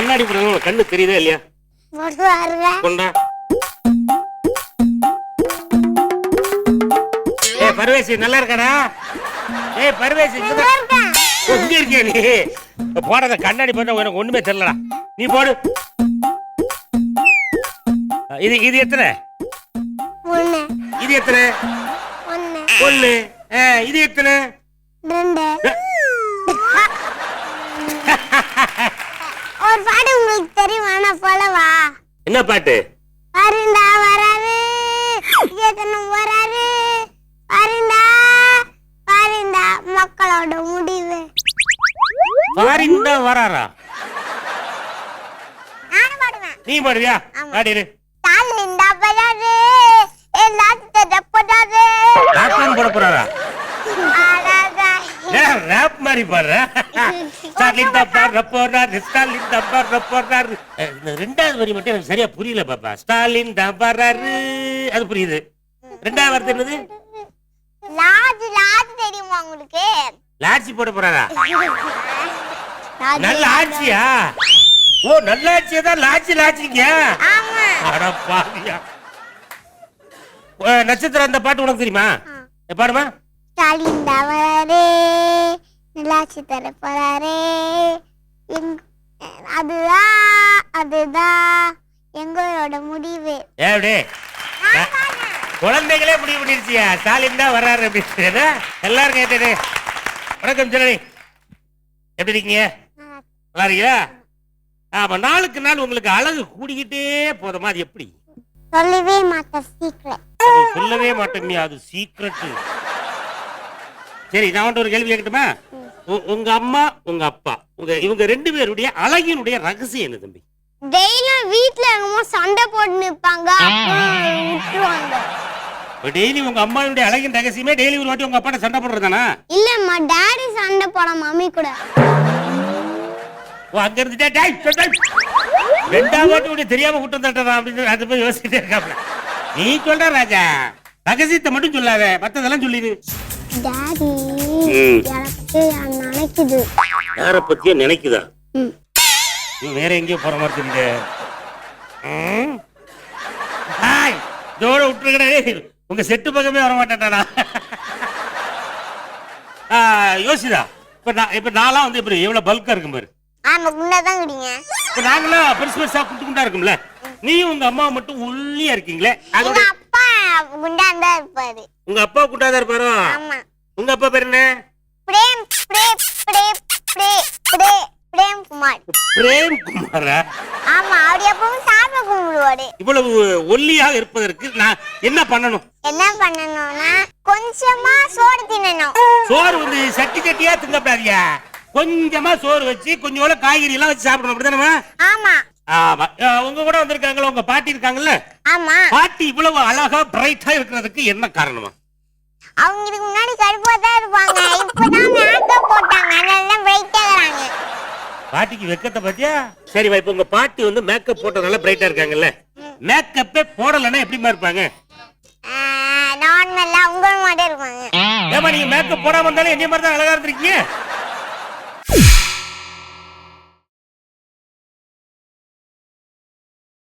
கண்ணாடி போடுறது கண்ணு தெரியுதா இல்லையா? கொண்டா. ஏய் பர்வேசி நல்லா இருக்காடா? ஏய் பர்வேசி இங்க இருக்கியா நீ? போடாத கண்ணாடி போட்டா எனக்கு ஒண்ணுமே தெரியலடா. நீ போடு. இது எத்தனை? இது எத்தனை? ஒண்ணு. இது எத்தனை? ஒரு பாட்டு உங்களுக்கு தெரியுமா? நான் சொல்லவா? என்ன பாட்டு? அருண்டா வராரு ஏதனும் வராரு அருண்டா அருண்டா மக்களோட முடிவு. பாரிந்தா வராரா? நானும் பாடுவேன். நீ பாடுவியா? பாடிரு. தாலிண்டா வராரு எல்லாத்தையும் போடாரு. ராப்லாம் போட போறாரா? ராப் மாதிரி பாடுற. ஸ்டாலின் பாடுற போறாரு ஸ்டாலின் பாடுற போறாரு. ரெண்டாவது வரி மட்டும் எனக்கு சரியா புரியல பாப்பா. ஸ்டாலின் பாடுறாரு அது புரியுது. ரெண்டாவது வார்த்தை என்னது? லாஜ் லாஜ் தெரியுமா உங்களுக்கு? லாட்சி போட போறாரா? நல்ல ஆட்சியா? ஓ நல்ல ஆட்சியா தான் லாட்சி லாட்சிங்க. ஆமா. அட பாவியா. நட்சத்திரம் அந்த பாட்டு உனக்கு தெரியுமா? பாடுமா. ஸ்டாலிண்டா வராரு லாட்சி தர போறாரு அதுதான் எங்களோட முடிவு. ஏடே குழந்தைகளே முடிவு பண்ணிருச்சியா? ஸ்டாலின் தான் வர்றாரு அப்படின்னு எல்லாரும் கேட்டே. வணக்கம் ஜனனி, எப்படி இருக்கீங்க? நல்லா இருக்கீங்களா? ஆமா, நாளுக்கு நாள் உங்களுக்கு அழகு கூடிக்கிட்டே போதுமா? அது எப்படி? சொல்லவே மாட்டேன், சீக்ரெட். சொல்லவே மாட்டேன், அது சீக்ரெட். சரி, நான் ஒரு கேள்வி கேட்கட்டுமா? உங்க அம்மா உங்க அப்பா இவங்க ரெண்டு பேருடைய அழகினுடைய ரகசியம் என்ன தம்பி? டெய்லியும் வீட்ல என்னமோ சண்டை போட்டு நிப்பாங்க. டெய்லி உங்க அம்மாவுடைய அழகின் ரகசியமே டெய்லி ஒரு வாட்டி உங்க அப்பா சண்டை போடுறதானா? இல்லம்மா, டாடி சண்டை போட மம்மி கூட. ஓ அங்க இருந்துட்டா ரெண்டாவது வாட்டி தெரியாம கூட்டம் தட்டுறான் அப்படின்னு அது போய் யோசிச்சுட்டே இருக்காப்ல. நீ சொல்ற ராஜா, ரகசியத்தை மட்டும் சொல்லாத, மத்ததெல்லாம் சொல்லிடு. டாடி எனக்கு நினைக்குது. யார பத்தியே நினைக்குதா? வேற எங்கேயோ போற மாதிரி தெரியுது. இதோட விட்டுருக்கே, உங்க செட்டு பக்கமே வர மாட்டேன்டா. யோசிதா, இப்ப நான்லாம் வந்து இப்ப எவ்வளவு பல்கா இருக்கும் பாரு. ஆமா, குண்டாதான் குடிங்க. இப்ப நாங்களாம் பெருசு பெருசா குண்டு குண்டா இருக்கும்ல, நீயும் உங்க அம்மா மட்டும் ஒல்லியா இருக்கீங்களே. அதோட அப்பா குண்டாதான் இருப்பாரு. உங்க அப்பா குண்டாதான் இருப்பாரோ? ஆமா. உங்க அப்பா பேர் என்ன? பிரேம் பிரேம் பிரேம் பிரேம் பிரேம் குமார். பிரேம் குமாரா? ஆமா, அவர் எப்பவும் சாப்பிட கும்பிடுவாரு. இவ்வளவு ஒல்லியாக இருப்பதற்கு நான் என்ன பண்ணணும்? என்ன பண்ணணும்னா கொஞ்சமா சோறு தின்னணும். சோறு வந்து சட்டி சட்டியா திங்கப்படாதியா, கொஞ்சமா சோறு வச்சு கொஞ்சோட காய்கறி எல்லாம் வச்சு சாப்பிடணும், அப்படிதானே? ஆமா. ஆமா. உங்க கூட வந்திருக்காங்களா, உங்க பாட்டி இருக்காங்கல்ல? ஆமா. பாட்டி இவ்வளவு அழகா பிரைட்டா இருக்கிறதுக்கு என்ன காரணமா? அவங்க இதுக்கு முன்னாடி கருப்பா தான் இருப்பாங்க, இப்பதான் மேக்கப் போட்டாங்க, அதனால பிரைட்டா இருக்காங்க. பாட்டிக்கு வெக்கத்தை பாத்தியா? சரி, இப்ப உங்க பாட்டி வந்து மேக்கப் போட்டதால பிரைட்டா இருக்காங்கல்ல, மேக்கப்பே போடலன்னா எப்படிமா இருப்பாங்க? நார்மலா உங்க மாதிரி இருப்பாங்க. ஏமா நீங்க மேக்கப் போடாம இருந்தாலும் என்னைய மாதிரி தான் அழகா இருந்திருக்கீங்க.